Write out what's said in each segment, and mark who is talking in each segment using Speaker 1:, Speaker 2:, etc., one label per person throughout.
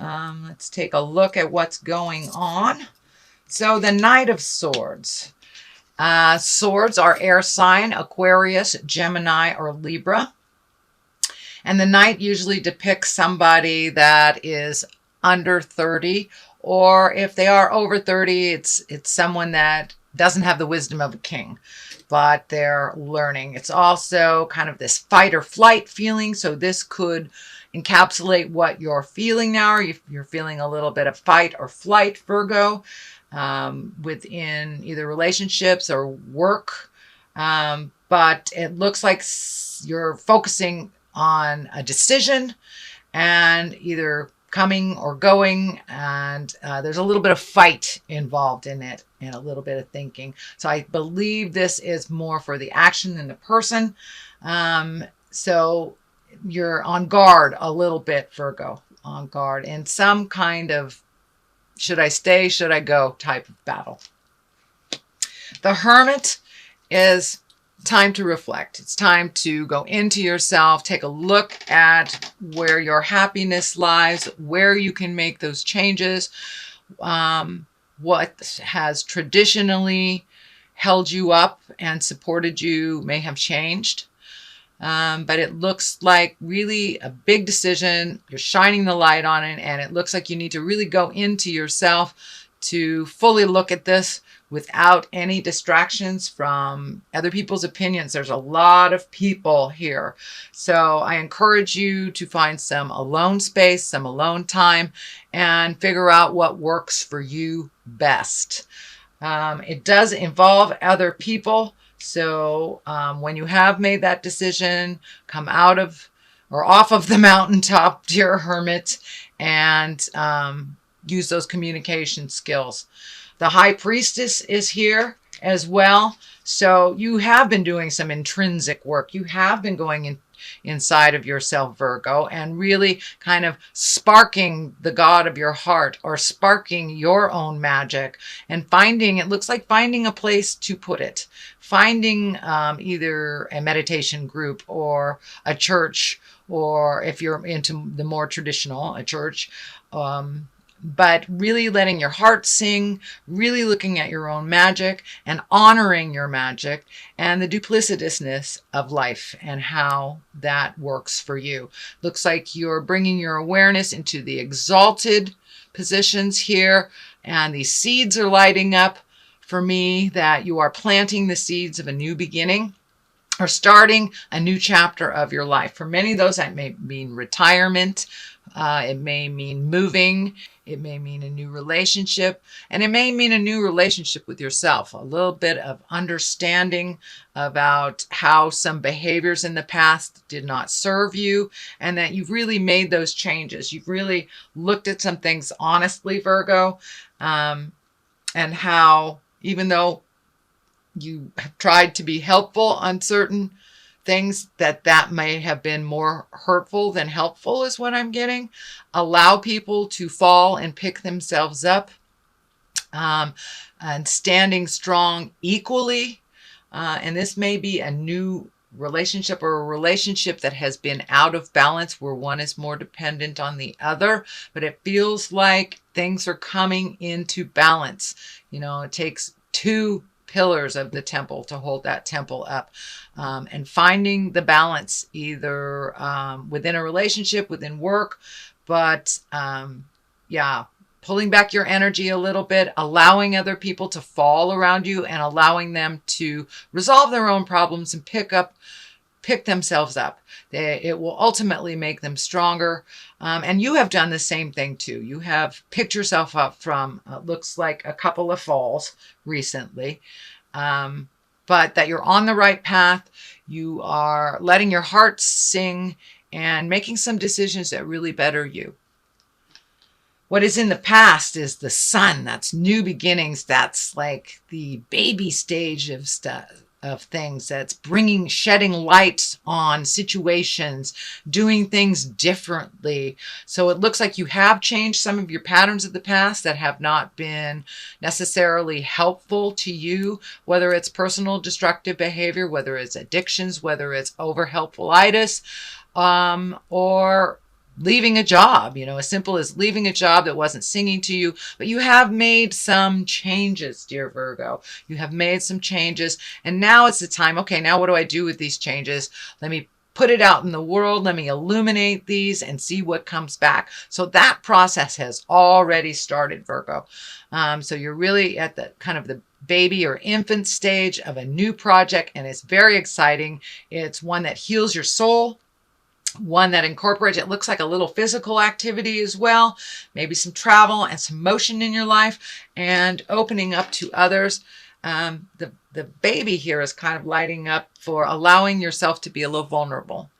Speaker 1: Let's take a look at what's going on. So the Knight of Swords. Swords are air sign, Aquarius, Gemini, or Libra. And the Knight usually depicts somebody that is under 30, or if they are over 30, it's someone that doesn't have the wisdom of a king, but they're learning. It's also kind of this fight or flight feeling. So this could encapsulate what you're feeling now. You're feeling a little bit of fight or flight, Virgo, within either relationships or work. But it looks like you're focusing on a decision and either coming or going, and there's a little bit of fight involved in it and a little bit of thinking. So I believe this is more for the action than the person. So you're on guard a little bit, Virgo, on guard in some kind of should I stay, should I go type of battle. The Hermit is time to reflect. It's time to go into yourself, take a look at where your happiness lies, where you can make those changes, what has traditionally held you up and supported you may have changed. But it looks like really a big decision. You're shining the light on it, and it looks like you need to really go into yourself to fully look at this without any distractions from other people's opinions. There's a lot of people here. So I encourage you to find some alone space, some alone time, and figure out what works for you best. It does involve other people. So when you have made that decision, come out of or off of the mountaintop, dear Hermit, and use those communication skills. The High Priestess is here as well. So you have been doing some intrinsic work. You have been going inside of yourself, Virgo, and really kind of sparking the God of your heart or sparking your own magic and it looks like finding a place to put it. Finding either a meditation group or a church, or if you're into the more traditional, a church, but really letting your heart sing, really looking at your own magic and honoring your magic and the duplicitousness of life and how that works for you. Looks like you're bringing your awareness into the exalted positions here, and these seeds are lighting up for me that you are planting the seeds of a new beginning or starting a new chapter of your life. For many of those, that may mean retirement. It may mean moving. It may mean a new relationship, and it may mean a new relationship with yourself, a little bit of understanding about how some behaviors in the past did not serve you, and that you've really made those changes. You've really looked at some things honestly, Virgo, and how even though you have tried to be helpful on certain things, that may have been more hurtful than helpful is what I'm getting. Allow people to fall and pick themselves up, and standing strong equally. And this may be a new relationship or a relationship that has been out of balance where one is more dependent on the other, but it feels like things are coming into balance. It takes two pillars of the temple to hold that temple up, and finding the balance either within a relationship, within work, but pulling back your energy a little bit, allowing other people to fall around you and allowing them to resolve their own problems and pick themselves up. It will ultimately make them stronger. And you have done the same thing too. You have picked yourself up from, looks like a couple of falls recently, but that you're on the right path. You are letting your heart sing and making some decisions that really better you. What is in the past is the sun. That's new beginnings. That's like the baby stage of stuff, of things. That's shedding light on situations, doing things differently. So it looks like you have changed some of your patterns of the past that have not been necessarily helpful to you, whether it's personal destructive behavior, whether it's addictions, whether it's over helpfulitis, or leaving a job, as simple as leaving a job that wasn't singing to you, but you have made some changes, dear Virgo. You have made some changes, and now it's the time. Okay, now what do I do with these changes? Let me put it out in the world. Let me illuminate these and see what comes back. So that process has already started, Virgo. So you're really at the kind of the baby or infant stage of a new project, and it's very exciting. It's one that heals your soul, one that incorporates, it looks like a little physical activity as well, maybe some travel and some motion in your life, and opening up to others. The baby here is kind of lighting up for allowing yourself to be a little vulnerable.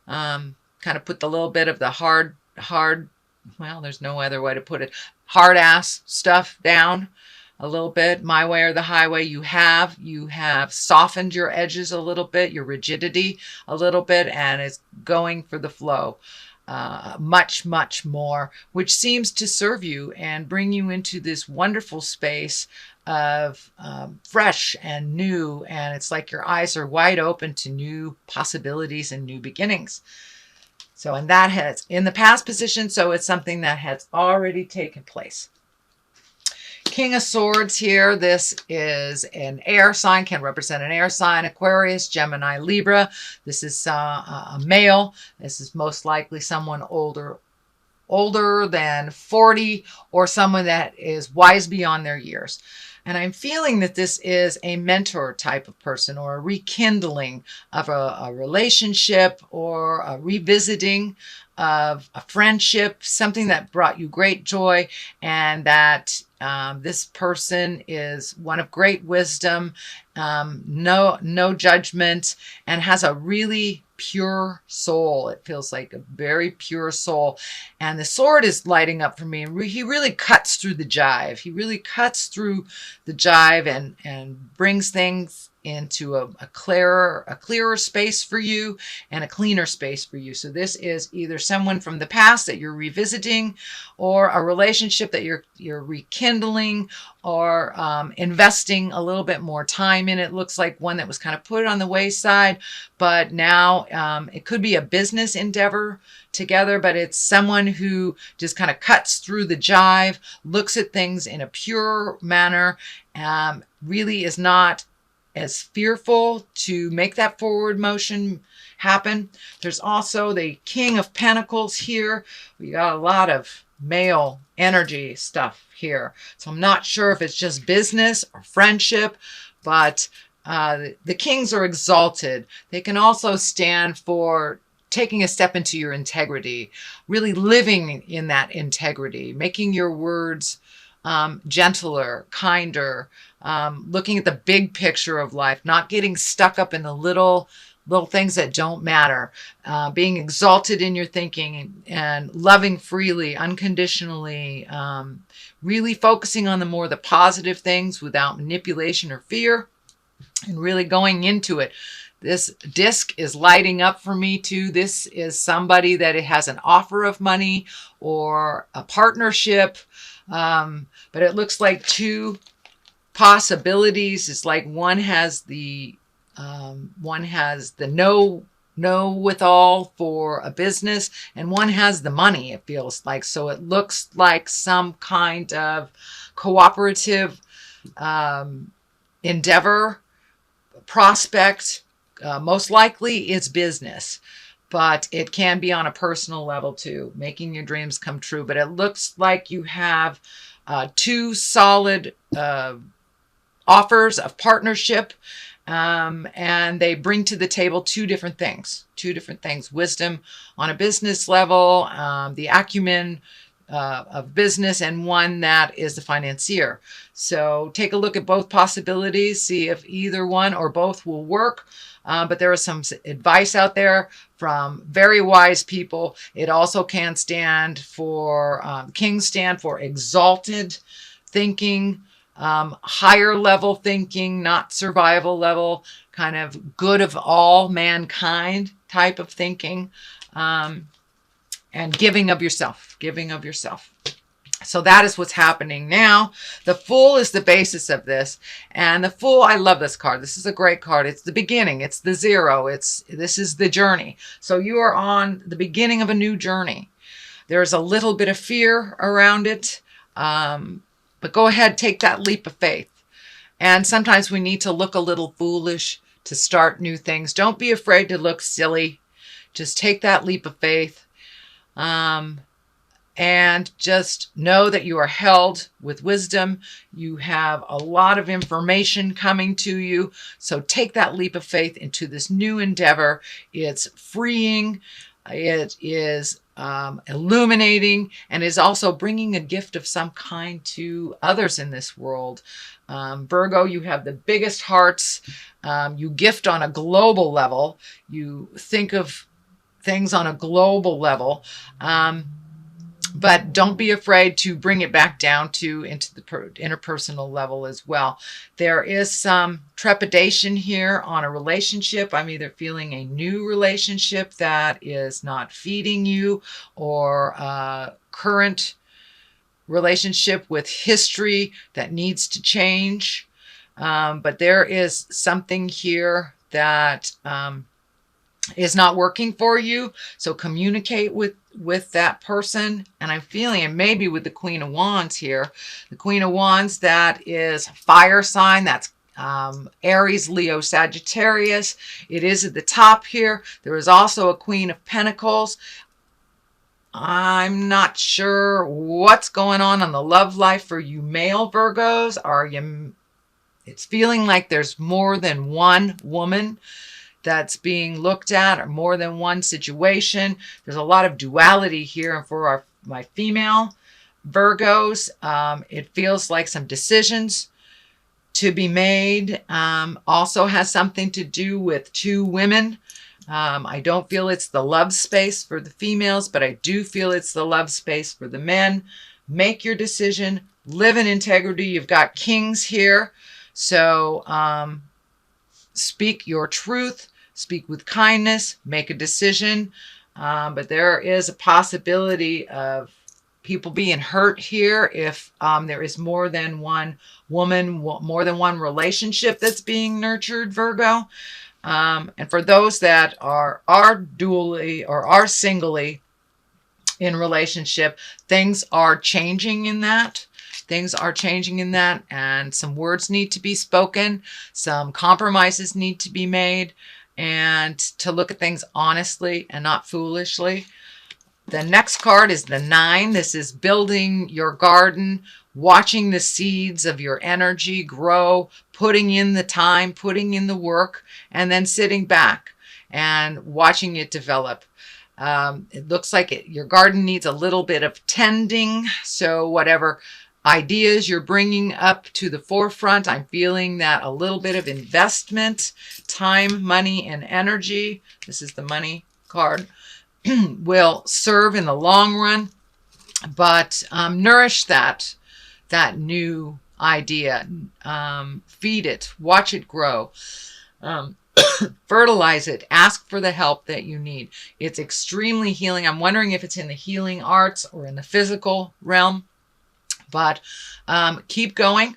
Speaker 1: Kind of put the little bit of the hard, well, there's no other way to put it, hard ass stuff down a little bit, my way or the highway. You have softened your edges a little bit, your rigidity a little bit, and it's going for the flow much, much more, which seems to serve you and bring you into this wonderful space of fresh and new. And it's like your eyes are wide open to new possibilities and new beginnings. So, and that has in the past position, so it's something that has already taken place. King of Swords here. This is an air sign, can represent an air sign, Aquarius, Gemini, Libra. This is a male. This is most likely someone older than 40, or someone that is wise beyond their years. And I'm feeling that this is a mentor type of person, or a rekindling of a relationship, or a revisiting of a friendship, something that brought you great joy, and that this person is one of great wisdom, no judgment, and has a really pure soul. It feels like a very pure soul. And the sword is lighting up for me. And he really cuts through the jive. He really cuts through the jive and brings things into a clearer space for you, and a cleaner space for you. So this is either someone from the past that you're revisiting, or a relationship that you're rekindling, or investing a little bit more time in. It looks like one that was kind of put on the wayside, but now it could be a business endeavor together, but it's someone who just kind of cuts through the jive, looks at things in a pure manner, really is not as fearful to make that forward motion happen. There's also the King of Pentacles here. We got a lot of male energy stuff here. So I'm not sure if it's just business or friendship, but the kings are exalted. They can also stand for taking a step into your integrity, really living in that integrity, making your words gentler, kinder, looking at the big picture of life, not getting stuck up in the little things that don't matter, being exalted in your thinking and loving freely, unconditionally, really focusing on the positive things without manipulation or fear, and really going into it. This disc is lighting up for me too. This is somebody that it has an offer of money or a partnership, but it looks like two possibilities. It's like one has the know with all for a business, and one has the money, it feels like. So it looks like some kind of cooperative endeavor, prospect. Most likely it's business, but it can be on a personal level too, making your dreams come true. But it looks like you have two solid offers of partnership, and they bring to the table two different things. Wisdom on a business level, the acumen of business, and one that is the financier. So take a look at both possibilities, see if either one or both will work. But there is some advice out there from very wise people. It also can stand for, kings stand for exalted thinking, higher level thinking, not survival level, kind of good of all mankind type of thinking, and giving of yourself. So that is what's happening now. The Fool is the basis of this. And the Fool, I love this card. This is a great card. It's the beginning. It's the zero. This is the journey. So you are on the beginning of a new journey. There's a little bit of fear around it, but go ahead, take that leap of faith. And sometimes we need to look a little foolish to start new things. Don't be afraid to look silly. Just take that leap of faith. And just know that you are held with wisdom. You have a lot of information coming to you. So take that leap of faith into this new endeavor. It's freeing. It is illuminating, and is also bringing a gift of some kind to others in this world. Virgo, you have the biggest hearts. You gift on a global level. You think of things on a global level. But don't be afraid to bring it back down into the interpersonal level as well. There is some trepidation here on a relationship. I'm either feeling a new relationship that is not feeding you, or a current relationship with history that needs to change. But there is something here that is not working for you. So communicate with that person. And I'm feeling it maybe with the Queen of Wands here. The Queen of Wands, that is fire sign. That's Aries, Leo, Sagittarius. It is at the top here. There is also a Queen of Pentacles. I'm not sure what's going on the love life for you male Virgos. It's feeling like there's more than one woman that's being looked at, or more than one situation. There's a lot of duality here. And for my female Virgos, it feels like some decisions to be made. Also has something to do with two women. I don't feel it's the love space for the females, but I do feel it's the love space for the men. Make your decision. Live in integrity. You've got kings here. So speak your truth. Speak with kindness. Make a decision. But there is a possibility of people being hurt here if there is more than one woman, more than one relationship that's being nurtured, Virgo. And for those that are dually or are singly in relationship, things are changing in that. Things are changing in that, and some words need to be spoken. Some compromises need to be made, and to look at things honestly and not foolishly. The next card is the 9. This is building your garden, watching the seeds of your energy grow, putting in the time, putting in the work, and then sitting back and watching it develop. It looks like your garden needs a little bit of tending. So whatever ideas you're bringing up to the forefront, I'm feeling that a little bit of investment, time, money, and energy, this is the money card, will serve in the long run. But nourish that new idea. Feed it. Watch it grow. Fertilize it. Ask for the help that you need. It's extremely healing. I'm wondering if it's in the healing arts or in the physical realm. But keep going.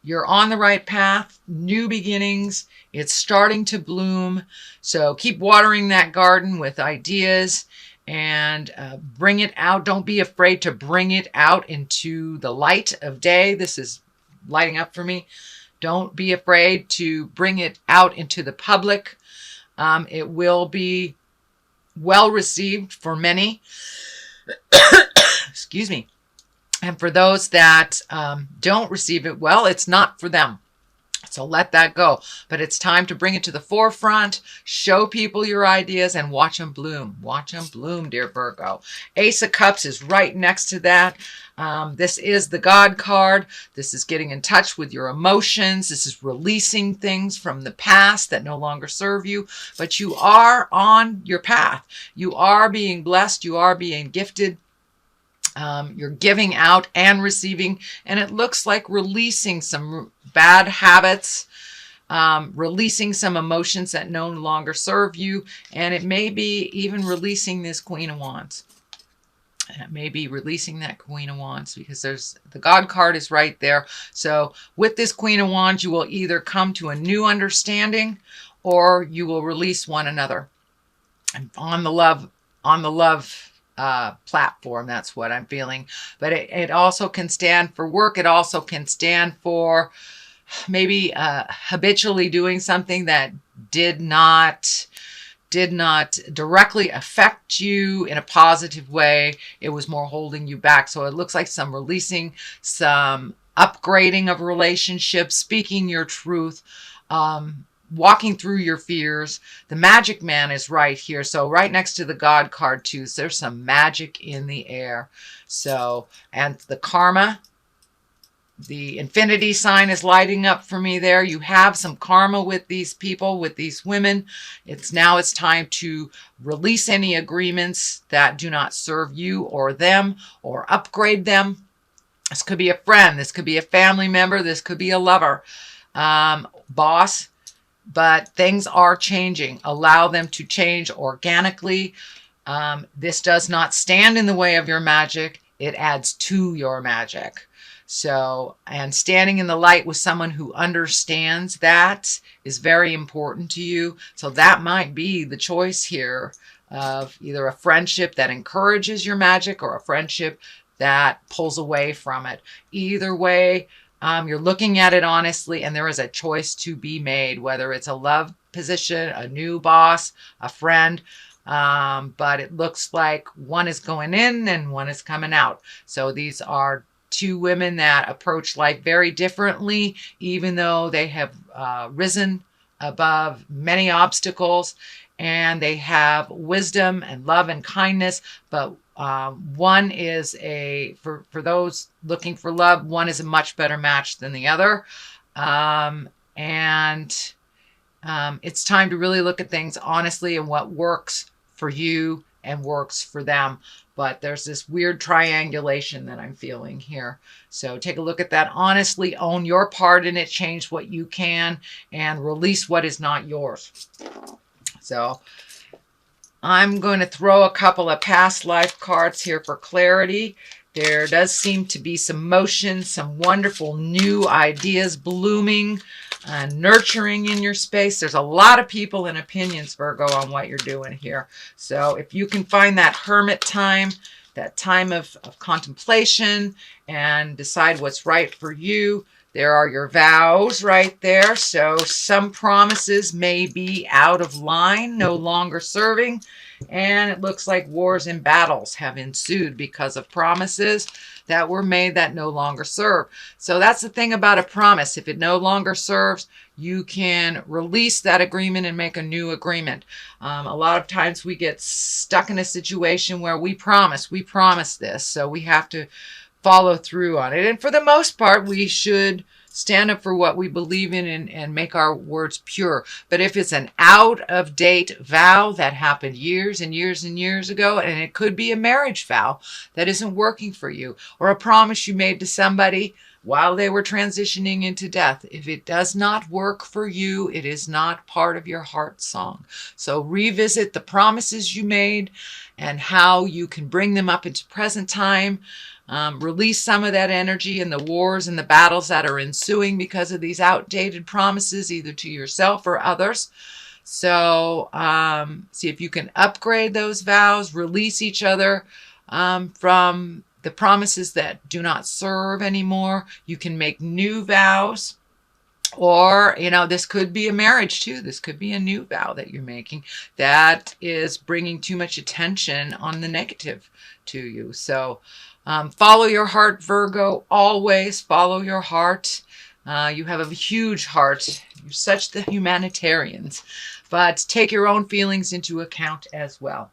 Speaker 1: You're on the right path. New beginnings. It's starting to bloom. So keep watering that garden with ideas and bring it out. Don't be afraid to bring it out into the light of day. This is lighting up for me. Don't be afraid to bring it out into the public. It will be well received for many. Excuse me. And for those that don't receive it well, it's not for them. So let that go. But it's time to bring it to the forefront, show people your ideas, and watch them bloom. Watch them bloom, dear Virgo. Ace of Cups is right next to that. This is the God card. This is getting in touch with your emotions. This is releasing things from the past that no longer serve you. But you are on your path. You are being blessed. You are being gifted. You're giving out and receiving, and it looks like releasing some bad habits, releasing some emotions that no longer serve you, and it may be even releasing this Queen of Wands. And it may be releasing that Queen of Wands, because the God card is right there. So with this Queen of Wands, you will either come to a new understanding or you will release one another. And on the love platform. That's what I'm feeling. But it also can stand for work. It also can stand for maybe habitually doing something that did not directly affect you in a positive way. It was more holding you back. So it looks like some releasing, some upgrading of relationships, speaking your truth, walking through your fears. The magic man is right here. So right next to the God card too. So there's some magic in the air. So, and the karma, the infinity sign is lighting up for me there. You have some karma with these people, with these women. It's time to release any agreements that do not serve you or them, or upgrade them. This could be a friend. This could be a family member. This could be a lover, boss. But things are changing. Allow them to change organically. This does not stand in the way of your magic. It adds to your magic. So, and standing in the light with someone who understands that is very important to you. So that might be the choice here of either a friendship that encourages your magic or a friendship that pulls away from it. Either way, you're looking at it honestly, and there is a choice to be made, whether it's a love position, a new boss, a friend. But it looks like one is going in and one is coming out. So these are two women that approach life very differently, even though they have risen above many obstacles, and they have wisdom and love and kindness. But one is for those looking for love, one is a much better match than the other. It's time to really look at things honestly and what works for you and works for them. But there's this weird triangulation that I'm feeling here. So take a look at that honestly, own your part in it, change what you can, and release what is not yours. So I'm going to throw a couple of past life cards here for clarity. There does seem to be some motion, some wonderful new ideas blooming, nurturing in your space. There's a lot of people and opinions, Virgo, on what you're doing here. So if you can find that hermit time, that time of contemplation, and decide what's right for you, there are your vows right there. So some promises may be out of line, no longer serving. And it looks like wars and battles have ensued because of promises that were made that no longer serve. So that's the thing about a promise. If it no longer serves, you can release that agreement and make a new agreement. A lot of times we get stuck in a situation where we promise this, so we have to follow through on it. And for the most part, we should stand up for what we believe in and make our words pure. But if it's an out-of-date vow that happened years and years and years ago, and it could be a marriage vow that isn't working for you, or a promise you made to somebody while they were transitioning into death, if it does not work for you, it is not part of your heart song. So revisit the promises you made and how you can bring them up into present time. Release some of that energy in the wars and the battles that are ensuing because of these outdated promises, either to yourself or others. So see if you can upgrade those vows, release each other from the promises that do not serve anymore. You can make new vows. Or, this could be a marriage too. This could be a new vow that you're making that is bringing too much attention on the negative to you. So follow your heart, Virgo. Always follow your heart. You have a huge heart. You're such the humanitarians. But take your own feelings into account as well.